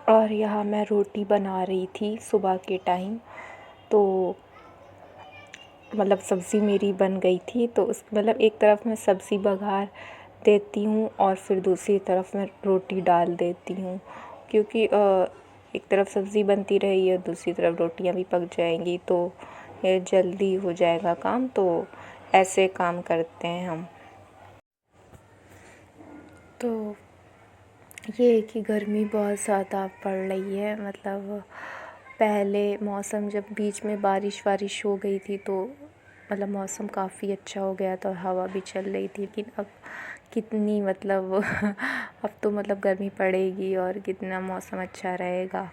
और यहाँ मैं रोटी बना रही थी सुबह के टाइम। तो मतलब सब्ज़ी मेरी बन गई थी, तो उस मतलब एक तरफ़ मैं सब्ज़ी बघार देती हूँ और फिर दूसरी तरफ़ मैं रोटी डाल देती हूँ, क्योंकि एक तरफ़ सब्ज़ी बनती रहेगी और दूसरी तरफ़ रोटियाँ भी पक जाएंगी, तो ये जल्दी हो जाएगा काम। तो ऐसे काम करते हैं हम। तो ये है कि गर्मी बहुत ज़्यादा पड़ रही है। मतलब पहले मौसम जब बीच में बारिश वारिश हो गई थी तो मतलब मौसम काफ़ी अच्छा हो गया था, हवा भी चल रही थी। लेकिन अब कितनी मतलब अब तो मतलब गर्मी पड़ेगी और कितना मौसम अच्छा रहेगा।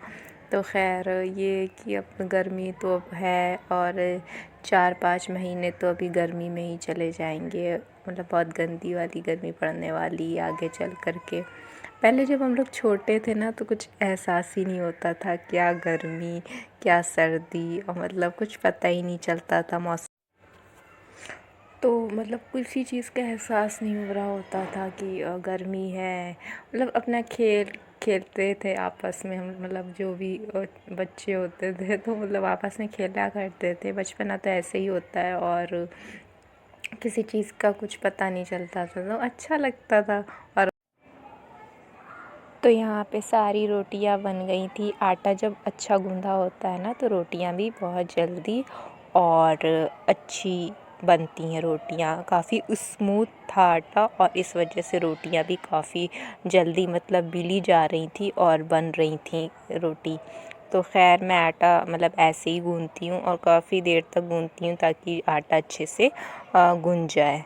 तो खैर ये कि अब गर्मी तो अब है और 4-5 महीने तो अभी गर्मी में ही चले जाएंगे। मतलब बहुत गंदी वाली गर्मी पड़ने वाली है आगे चल कर के। पहले जब हम लोग छोटे थे ना तो कुछ एहसास ही नहीं होता था, क्या गर्मी क्या सर्दी, और मतलब कुछ पता ही नहीं चलता था मौसम। तो मतलब किसी चीज़ का एहसास नहीं हो रहा होता था कि गर्मी है। मतलब अपना खेलते थे आपस में हम, मतलब जो भी बच्चे होते थे तो मतलब आपस में खेला करते थे। बचपना तो ऐसे ही होता है और किसी चीज़ का कुछ पता नहीं चलता था, तो अच्छा लगता था। और तो यहाँ पे सारी रोटियाँ बन गई थी। आटा जब अच्छा गूँधा होता है ना तो रोटियाँ भी बहुत जल्दी और अच्छी बनती हैं। रोटियाँ काफ़ी स्मूथ था आटा और इस वजह से रोटियाँ भी काफ़ी जल्दी मतलब बेली जा रही थी और बन रही थी रोटी। तो खैर मैं आटा मतलब ऐसे ही गूँधती हूँ और काफ़ी देर तक गूँधती हूँ ताकि आटा अच्छे से गूँध जाए।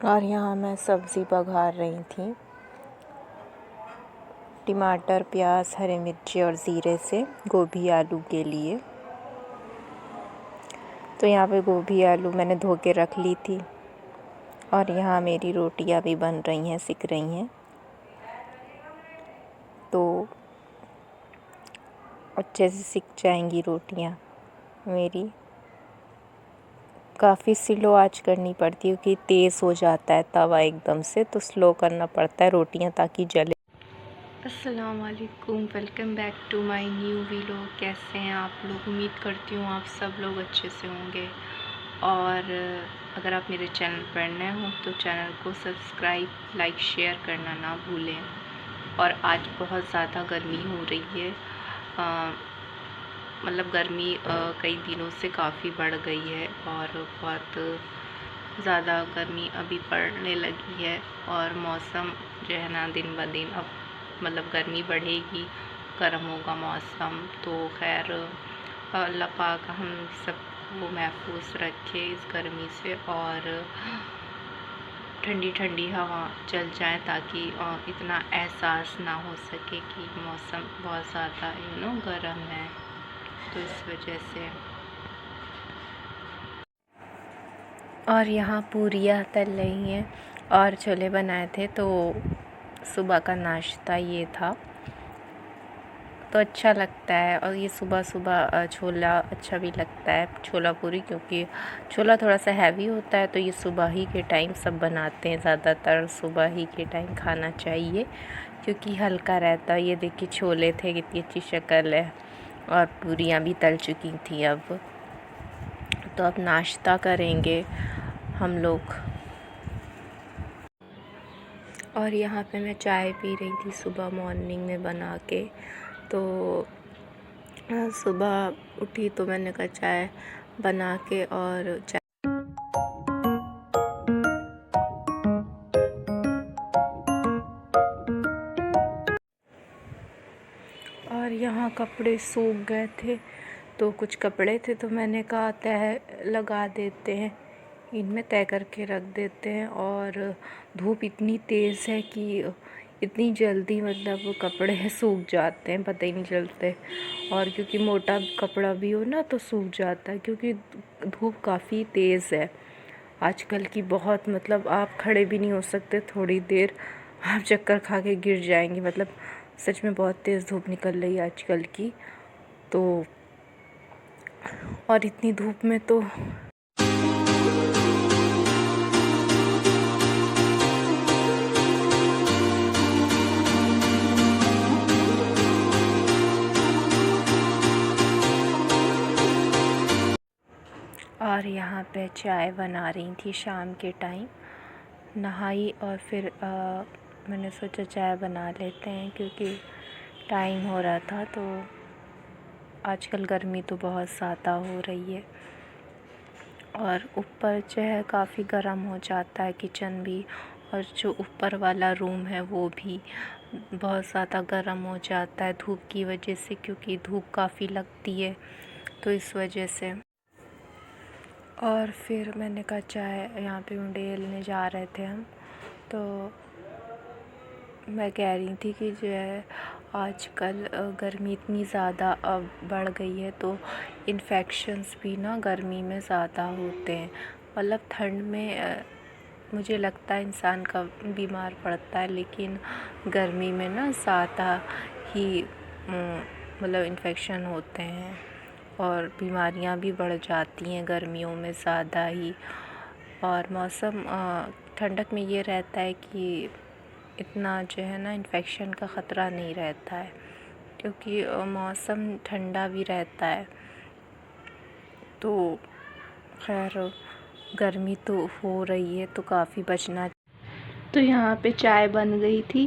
और यहाँ मैं सब्ज़ी बघार रही थी, टमाटर प्याज हरी मिर्ची और ज़ीरे से गोभी आलू के लिए। तो यहाँ पे गोभी आलू मैंने धो के रख ली थी और यहाँ मेरी रोटियाँ भी बन रही हैं, सिक रही हैं। तो अच्छे से सिक जाएंगी रोटियाँ मेरी। काफ़ी स्लो आंच करनी पड़ती है क्योंकि तेज़ हो जाता है तवा एकदम से, तो स्लो करना पड़ता है रोटियाँ ताकि जले। अस्सलाम वालेकुम, welcome back to my new video. कैसे हैं आप लोग? उम्मीद करती हूँ आप सब लोग अच्छे से होंगे। और अगर आप मेरे चैनल पर नए हो तो चैनल को सब्सक्राइब लाइक शेयर करना ना भूलें। और आज बहुत ज़्यादा गर्मी हो रही है। मतलब गर्मी कई दिनों से काफ़ी बढ़ गई है और बहुत ज़्यादा गर्मी अभी पड़ने लगी है। और मौसम जो है ना दिन ब दिन अब मतलब गर्मी बढ़ेगी, गर्म होगा मौसम। तो खैर अल्लाह पाक हम सबको महफूज रखे इस गर्मी से और ठंडी ठंडी हवा चल जाए ताकि इतना एहसास ना हो सके कि मौसम बहुत ज़्यादा गर्म है। तो इस वजह से। और यहाँ पूरियाँ तल रही हैं और छोले बनाए थे, तो सुबह का नाश्ता ये था। तो अच्छा लगता है और ये सुबह सुबह छोला अच्छा भी लगता है, छोला पूरी, क्योंकि छोला थोड़ा सा हैवी होता है। तो ये सुबह ही के टाइम सब बनाते हैं, ज़्यादातर सुबह ही के टाइम खाना चाहिए क्योंकि हल्का रहता है। ये देखिए छोले थे, कितनी अच्छी शक्ल है और पूरियाँ भी तल चुकी थी। अब तो अब नाश्ता करेंगे हम लोग। और यहाँ पे मैं चाय पी रही थी सुबह मॉर्निंग में बना के। तो सुबह उठी तो मैंने कहा चाय बना के और चाय। और यहाँ कपड़े सूख गए थे, तो कुछ कपड़े थे तो मैंने कहा तह लगा देते हैं, इनमें तय करके रख देते हैं। और धूप इतनी तेज़ है कि इतनी जल्दी मतलब कपड़े सूख जाते हैं, पता ही नहीं चलते। और क्योंकि मोटा कपड़ा भी हो ना तो सूख जाता है, क्योंकि धूप काफ़ी तेज़ है आजकल की। बहुत मतलब आप खड़े भी नहीं हो सकते थोड़ी देर, आप चक्कर खा के गिर जाएंगे। मतलब सच में बहुत तेज़ धूप निकल रही है आजकल की। तो और इतनी धूप में तो पे चाय बना रही थी शाम के टाइम। नहाई और फिर मैंने सोचा चाय बना लेते हैं क्योंकि टाइम हो रहा था। तो आजकल गर्मी तो बहुत ज़्यादा हो रही है और ऊपर जो है काफ़ी गर्म हो जाता है किचन भी, और जो ऊपर वाला रूम है वो भी बहुत ज़्यादा गर्म हो जाता है धूप की वजह से, क्योंकि धूप काफ़ी लगती है तो इस वजह से। और फिर मैंने कहा चाय यहाँ पे उंडेलने जा रहे थे हम, तो मैं कह रही थी कि जो है आजकल गर्मी इतनी ज़्यादा बढ़ गई है तो इन्फेक्शंस भी ना गर्मी में ज़्यादा होते हैं। मतलब ठंड में मुझे लगता है इंसान का बीमार पड़ता है, लेकिन गर्मी में ना ज़्यादा ही मतलब इन्फेक्शन होते हैं और बीमारियां भी बढ़ जाती हैं गर्मियों में ज़्यादा ही। और मौसम ठंडक में ये रहता है कि इतना जो है ना इन्फेक्शन का ख़तरा नहीं रहता है, क्योंकि मौसम ठंडा भी रहता है। तो खैर गर्मी तो हो रही है तो काफ़ी बचना। तो यहाँ पे चाय बन गई थी